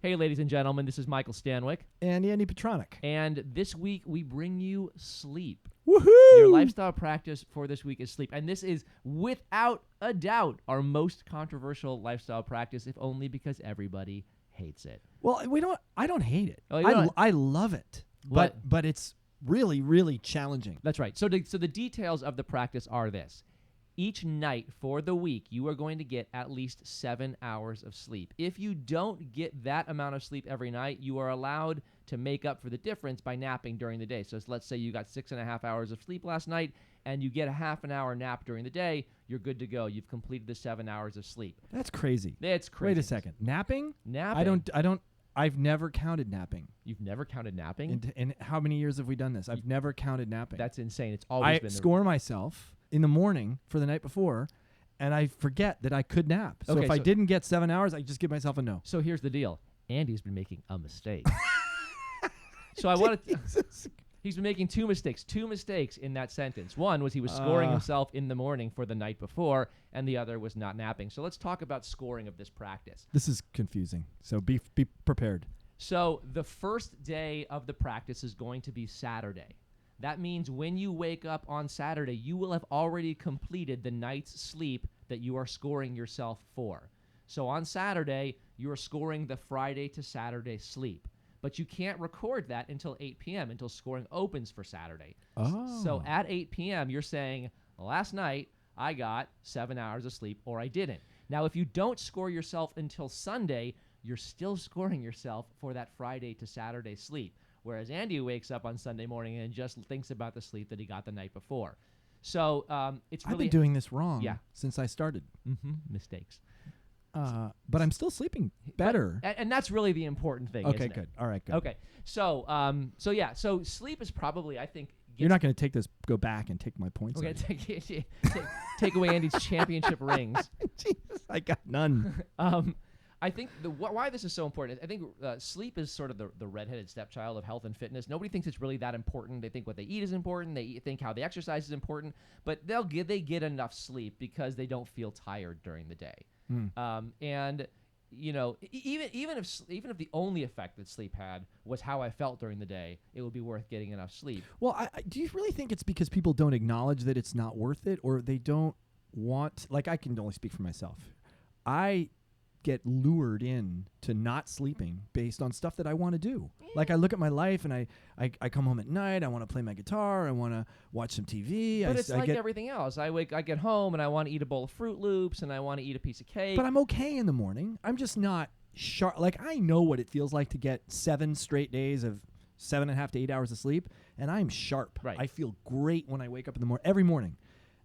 Hey, ladies and gentlemen, this is Michael Stanwyck. And Andy Petronic. And this week, we bring you sleep. Woohoo! Your lifestyle practice for this week is sleep. And this is, without a doubt, our most controversial lifestyle practice, if only because everybody hates it. Well, I don't hate it. Oh, you don't? I love it. What? But it's really, really challenging. That's right. So the details of the practice are this. Each night for the week, you are going to get at least 7 hours of sleep. If you don't get that amount of sleep every night, you are allowed to make up for the difference by napping during the day. So let's say you got 6.5 hours of sleep last night and you get a half an hour nap during the day, you're good to go. You've completed the 7 hours of sleep. That's crazy. It's crazy. Wait a second. Napping? Napping? I've never counted napping. You've never counted napping? And how many years have we done this? I've never counted napping. That's insane. It's always been I score myself in the morning for the night before, and I forget that I could nap. So Okay, if I so- didn't get 7 hours, I just give myself a no. So here's the deal. Andy's been making a mistake. So I want to... He's been making two mistakes in that sentence. One was he was scoring himself in the morning for the night before, and the other was not napping. So let's talk about scoring of this practice. This is confusing. So be prepared. So the first day of the practice is going to be Saturday. That means when you wake up on Saturday, you will have already completed the night's sleep that you are scoring yourself for. So on Saturday, you are scoring the Friday to Saturday sleep. But you can't record that until 8 p.m., until scoring opens for Saturday. Oh. So at 8 p.m., you're saying, last night I got 7 hours of sleep or I didn't. Now, if you don't score yourself until Sunday, you're still scoring yourself for that Friday to Saturday sleep. Whereas Andy wakes up on Sunday morning and just thinks about the sleep that he got the night before. So it's really... I've been doing this wrong Yeah. since I started. Mistakes. But I'm still sleeping better. And that's really the important thing, Okay, isn't it? good. All right, good. Okay. So sleep is probably, I think... You're not going to go back and take my points. Okay, away. take away Andy's championship rings. Jesus, I got none. I think why this is so important, I think sleep is sort of the redheaded stepchild of health and fitness. Nobody thinks it's really that important. They think what they eat is important. They think how they exercise is important. But they get enough sleep because they don't feel tired during the day. And you know, even if the only effect that sleep had was how I felt during the day, it would be worth getting enough sleep. Well, do you really think it's because people don't acknowledge that it's not worth it, or they don't want? Like, I can only speak for myself. I get lured in to not sleeping based on stuff that I want to do. Like, I look at my life and I come home at night, I want to play my guitar, I want to watch some TV. But it's like everything else. I get home and I want to eat a bowl of Fruit Loops and I want to eat a piece of cake. But I'm okay in the morning. I'm just not sharp. Like, I know what it feels like to get 7 straight days of 7.5 to 8 hours of sleep, and I'm sharp. Right. I feel great when I wake up in the morning, every morning.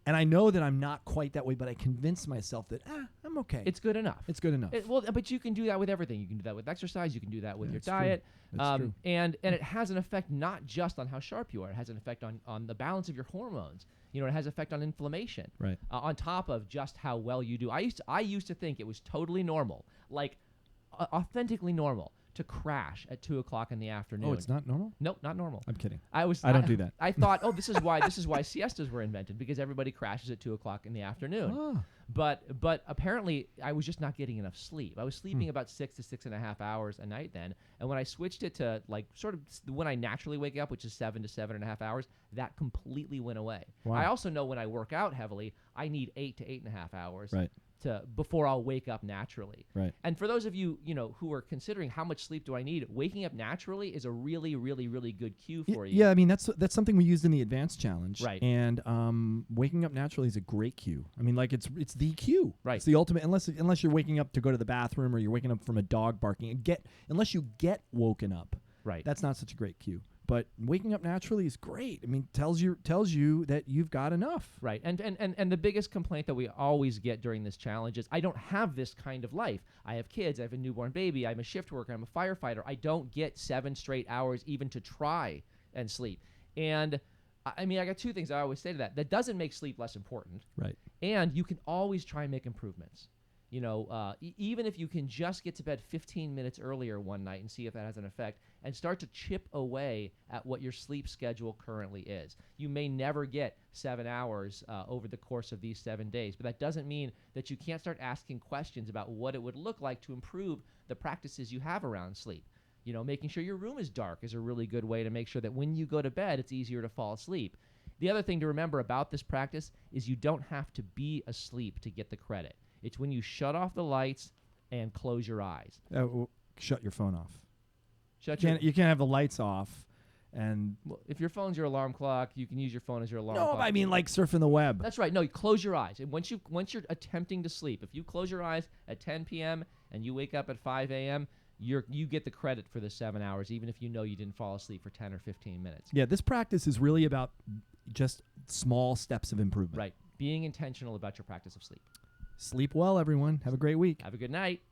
And I know that I'm not quite that way, but I convince myself that I'm okay. It's good enough. It's good enough. But you can do that with everything. You can do that with exercise. You can do that with your That's true. diet. That's true. And it has an effect not just on how sharp you are. It has an effect on the balance of your hormones. You know, it has an effect on inflammation. Right. On top of just how well you do. I used to think it was totally normal, like authentically normal, to crash at 2 o'clock in the afternoon. Oh, it's not normal? Nope, not normal. I'm kidding. I don't do that. I thought, this is why siestas were invented, because everybody crashes at 2 o'clock in the afternoon. Oh. But apparently I was just not getting enough sleep. I was sleeping about 6 to 6.5 hours a night then, and when I switched it to like sort of when I naturally wake up, which is 7 to 7.5 hours, that completely went away. Wow. I also know when I work out heavily, I need 8 to 8.5 hours. Right. Before I'll wake up naturally. Right. And for those of you, who are considering how much sleep do I need, waking up naturally is a really, really, really good cue for you. Yeah, I mean, that's something we used in the advanced challenge. Right. And waking up naturally is a great cue. I mean, like, it's the cue. Right. It's the ultimate, unless you're waking up to go to the bathroom or you're waking up from a dog barking. Unless you get woken up. Right. That's not such a great cue. But waking up naturally is great. I mean, tells you that you've got enough. Right. And the biggest complaint that we always get during this challenge is, I don't have this kind of life. I have kids. I have a newborn baby. I'm a shift worker. I'm a firefighter. I don't get 7 straight hours even to try and sleep. And I mean, I got 2 things I always say to that. That doesn't make sleep less important. Right. And you can always try and make improvements. Even if you can just get to bed 15 minutes earlier one night and see if that has an effect, and start to chip away at what your sleep schedule currently is. You may never get 7 hours over the course of these 7 days, but that doesn't mean that you can't start asking questions about what it would look like to improve the practices you have around sleep. Making sure your room is dark is a really good way to make sure that when you go to bed, it's easier to fall asleep. The other thing to remember about this practice is you don't have to be asleep to get the credit. It's when you shut off the lights and close your eyes. Shut your phone off. You can't have the lights off. And if your phone's your alarm clock, you can use your phone as your alarm clock. No, I mean like surfing the web. That's right. No, you close your eyes. And once you're attempting to sleep, if you close your eyes at 10 p.m. and you wake up at 5 a.m., you get the credit for the 7 hours, even if you know you didn't fall asleep for 10 or 15 minutes. Yeah, this practice is really about just small steps of improvement. Right. Being intentional about your practice of sleep. Sleep well, everyone. Have a great week. Have a good night.